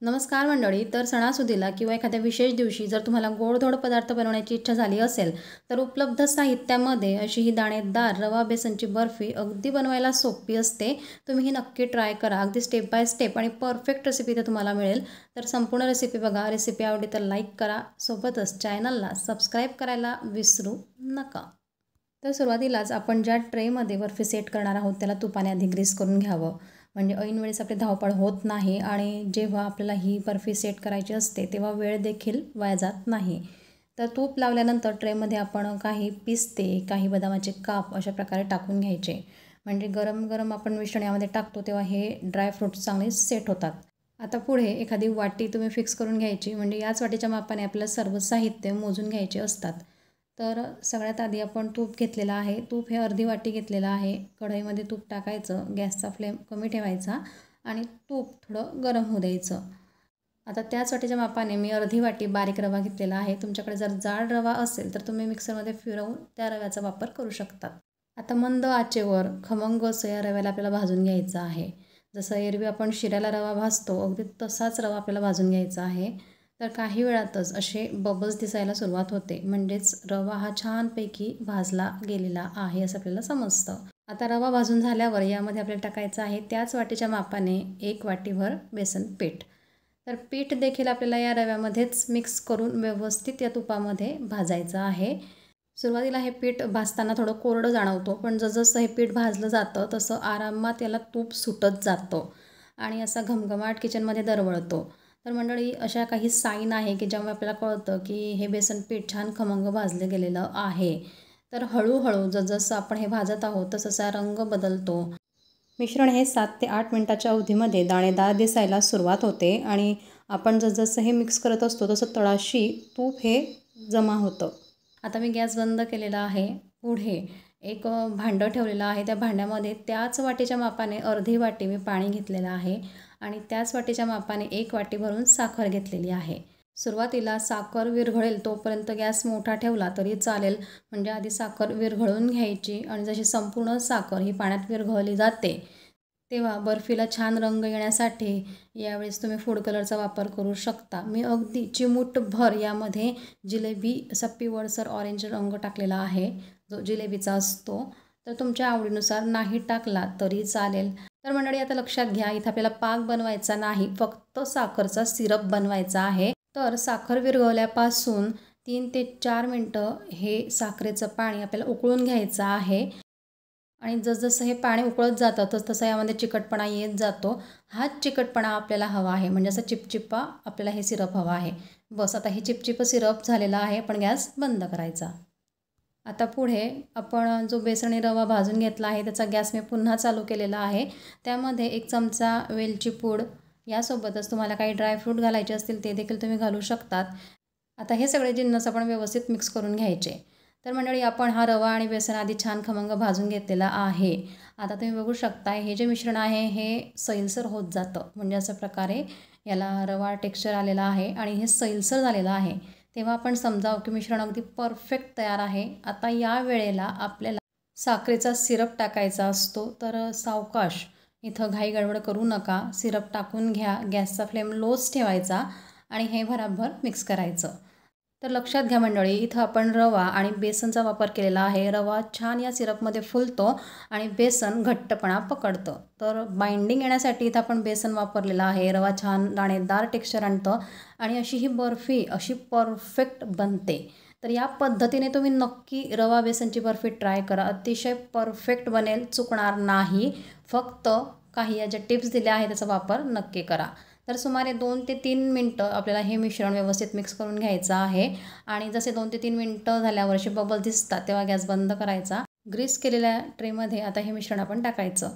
नमस्कार मंडळी. तर सणासुदीला किंवा एखाद्या विशेष दिवशी जर तुम्हाला गोडधोड पदार्थ बनवण्याची इच्छा झाली असेल तर उपलब्ध साहित्यामध्ये अशी ही दाणेदार रवा बेसनची बर्फी अगदी बनवायला सोपी असते. तुम्ही ही नक्की ट्राय करा. अगदी स्टेप बाय स्टेप आणि परफेक्ट रेसिपी तर तुम्हाला मिळेल. तर संपूर्ण रेसिपी बघा. रेसिपी आवडली तर लाईक करा. सोबतच चॅनलला सबस्क्राईब करायला विसरू नका. तर सुरुवातीलाच आपण ज्या ट्रेमध्ये बर्फी सेट करणार आहोत त्याला तुपाने आधी ग्रीस करून घ्यावं. म्हणजे ऐन वेळेस आपली धावपळ होत नाही आणि जेव्हा आपल्याला ही बर्फी सेट करायची असते तेव्हा वेळ देखील वाया जात नाही. तर तूप लावल्यानंतर ट्रेमध्ये आपण काही पिस्ते, काही बदामाचे काप अशा प्रकारे टाकून घ्यायचे. म्हणजे गरम गरम आपण मिश्रण यामध्ये टाकतो तेव्हा हे ड्रायफ्रूट्स चांगले सेट होतात. आता पुढे एखादी वाटी तुम्ही फिक्स करून घ्यायची. म्हणजे याच वाटीच्या मापाने आपल्याला सर्व साहित्य मोजून घ्यायचे असतात. तर सगळ्यात आधी आपण तूप घेतलेलं आहे. तूप हे अर्धी वाटी घेतलेलं आहे. कढईमध्ये तूप टाकायचं, गॅसचा फ्लेम कमी ठेवायचा आणि तूप थोडं गरम होऊ द्यायचं. आता त्याच वाटीच्या मापाने मी अर्धी वाटी बारीक रवा घेतलेला आहे. तुमच्याकडे जर जाड रवा असेल तर तुम्ही मिक्सरमध्ये फिरवून त्या रव्याचा वापर करू शकतात. आता मंद आचेवर खमंग असं या रव्याला आपल्याला भाजून घ्यायचं आहे. जसं एरवी आपण शिऱ्याला रवा भाजतो अगदी तसाच रवा आपल्याला भाजून घ्यायचा आहे. तर काही वेळातच असे बबल्स दिसायला सुरुवात होते. म्हणजेच रवा हा छानपैकी भाजला गेलेला आहे असं आपल्याला समजतं. आता रवा भाजून झाल्यावर यामध्ये आपल्याला टाकायचं आहे त्याच वाटीच्या मापाने 1 वाटीभर बेसन पीठ. तर पीठ देखील आपल्याला या रव्यामध्येच मिक्स करून व्यवस्थित या तुपामध्ये भाजायचं आहे. सुरुवातीला हे पीठ भाजताना थोडं कोरडं जाणवतो, पण जसं हे पीठ भाजलं जातं तसं आरामात याला तूप सुटत जातो आणि असा घमघमाट किचनमध्ये दरवळतो. तर मंडळी अशा काही साईन आहे की ज्यामुळे आपल्याला कळतं की हे बेसन पीठ छान खमंग भाजलं गेलेलं आहे. तर हळूहळू जसं आपण हे भाजत आहोत तसा रंग बदलतो. मिश्रण हे 7 ते 8 मिनिटाच्या अवधीमध्ये दाणेदार दिसायला सुरुवात होते आणि आपण जसं हे मिक्स करत असतो तसं तळाशी तूप हे जमा होतं. आता मी गॅस बंद केलेला आहे. पुढे एक भांडं ठेवलेलं आहे. त्या भांड्यामध्ये त्याच वाटीच्या मापाने अर्धी वाटी मी पाणी घेतलेलं आहे आणि त्याच वाटीच्या मापाने 1 वाटी भरून साखर घेतलेली आहे. सुरुवातीला साखर विरघळेल तोपर्यंत गॅस मोठा ठेवला तरी चालेल. म्हणजे आधी साखर विरघळून घ्यायची आणि जशी संपूर्ण साखर ही पाण्यात विरघळली जाते तेव्हा बर्फीला छान रंग येण्यासाठी यावेळेस तुम्ही फूड कलरचा वापर करू शकता. मी अगदी चिमूटभर यामध्ये जिलेबी असा पिवळसर ऑरेंज रंग टाकलेला आहे जो जिलेबीचा असतो. तर तुमच्या आवडीनुसार नाही टाकला तरी चालेल. तर मंडळी आता लक्षात घ्या, इथं आपल्याला पाक बनवायचा नाही, फक्त साखरचा सिरप बनवायचा आहे. तर साखर विरघळल्यापासून 3 ते 4 मिनटं हे साखरेचं पाणी आपल्याला उकळून घ्यायचं आहे आणि जसजसं हे पाणी उकळत जातं तसतसा यामध्ये चिकटपणा येत जातो. हाच चिकटपणा आपल्याला हवा आहे. म्हणजे असं चिपचिपा आपल्याला हे सिरप हवा आहे. बस आता हे चिपचिपं सिरप झालेलं आहे. पण गॅस बंद करायचा. आता पुढे आपण जो बेसणी रवा भाजून घेतला आहे त्याचा गॅस मी पुन्हा चालू केलेला आहे. त्यामध्ये 1 चमचा वेलची पूड, यासोबतच तुम्हाला काही ड्रायफ्रूट घालायचे असतील ते देखील तुम्ही घालू शकतात. आता हे सगळे जिन्नस आपण व्यवस्थित मिक्स करून घ्यायचे. तर मंडळी आपण हा रवा आणि बेसन आधी छान खमंग भाजून घेतलेला आहे. आता तुम्ही बघू शकता हे जे मिश्रण आहे हे सैलसर होत जातं. म्हणजे अशा प्रकारे याला रवा टेक्स्चर आलेला आहे आणि हे सैलसर झालेलं आहे. तेव्हा आपण समजावं की मिश्रण अगदी परफेक्ट तयार आहे. आता या वेळेला आपल्याला साखरेचा सिरप टाकायचा असतो. तर सावकाश, इथं घाई गडबड करू नका. सिरप टाकून घ्या. गॅसचा फ्लेम लोच ठेवायचा आणि हे भराभर मिक्स करायचं. तर लक्षात घ्या मंडळी, इथं आपण रवा आणि बेसनचा वापर केलेला आहे. रवा छान या सिरपमध्ये फुलतो आणि बेसन घट्टपणा पकडतं. तर बाइंडिंग येण्यासाठी इथं आपण बेसन वापरलेलं आहे. रवा छान दाणेदार टेक्स्चर आणतं आणि अशी ही बर्फी अशी परफेक्ट बनते. तर या पद्धतीने तुम्ही नक्की रवा बेसनची बर्फी ट्राय करा. अतिशय परफेक्ट बनेल, चुकणार नाही. फक्त काही या ज्या टिप्स दिल्या आहेत त्याचा वापर नक्की करा. तर सुमारे 2 ते 3 मिनटं आपल्याला हे मिश्रण व्यवस्थित मिक्स करून घ्यायचं आहे आणि जसे 2 ते 3 मिनटं झाल्यावर असे बबल दिसतात तेव्हा गॅस बंद करायचा. ग्रीस केलेल्या ट्रेमध्ये आता हे मिश्रण आपण टाकायचं.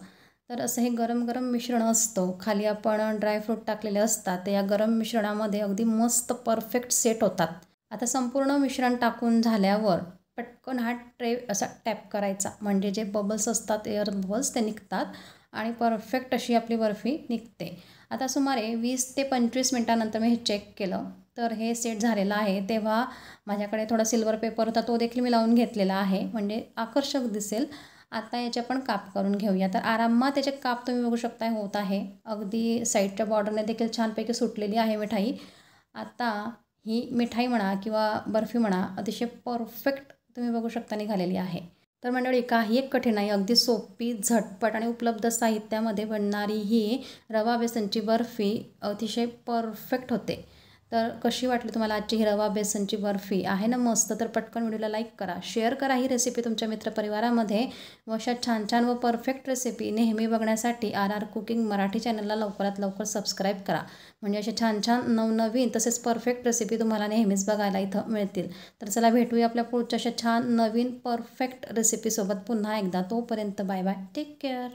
तर असं हे गरम गरम मिश्रण असतं. खाली आपण ड्रायफ्रूट टाकलेले असतात. तर या गरम मिश्रणामध्ये अगदी मस्त परफेक्ट सेट होतात. आता संपूर्ण मिश्रण टाकून झाल्यावर पटकन हा ट्रे असा टॅप करायचा. म्हणजे जे बबल्स असतात, एअर बबल्स, ते निघतात आणि परफेक्ट अशी आपली बर्फी निघते. आता सुमारे 20 ते 25 मिनटानंतर मी हे चेक केलं तर हे सेट झालेलं आहे. तेव्हा माझ्याकडे थोडा सिल्वर पेपर होता, तो देखील मी लावून घेतलेला आहे म्हणजे आकर्षक दिसेल. आता याचे आपण काप करून घेऊया. तर आरामात त्याचे काप तुम्ही बघू शकता होत आहे. अगदी साईडच्या बॉर्डरने देखील छानपैकी सुटलेली आहे मिठाई. आता ही मिठाई म्हणा किंवा बर्फी म्हणा अतिशय परफेक्ट तुम्ही बघू शकता निघालेली आहे. तर मंडळी काही एक कठीण अगदी सोपी, झटपट आणि उपलब्ध साहित्यामध्ये बनणारी ही रवा बेसनची बर्फी अतिशय परफेक्ट होते. तर कशी वाटली तुम्हाला आजची ही रवा बेसनची बर्फी? आहे ना मस्त? तर पटकन व्हिडिओला लाईक करा, शेअर करा ही रेसिपी तुमच्या मित्रपरिवारामध्ये. व अशा छान छान व परफेक्ट रेसिपी नेहमी बघण्यासाठी RR कुकिंग मराठी चॅनलला लवकरात लवकर सबस्क्राईब करा. म्हणजे अशा छान छान नवनवीन तसेच परफेक्ट रेसिपी तुम्हाला नेहमीच बघायला इथं मिळतील. तर चला भेटूया आपल्या पुढच्या अशा छान नवीन परफेक्ट रेसिपीसोबत पुन्हा एकदा. तोपर्यंत बाय बाय, टेक केअर.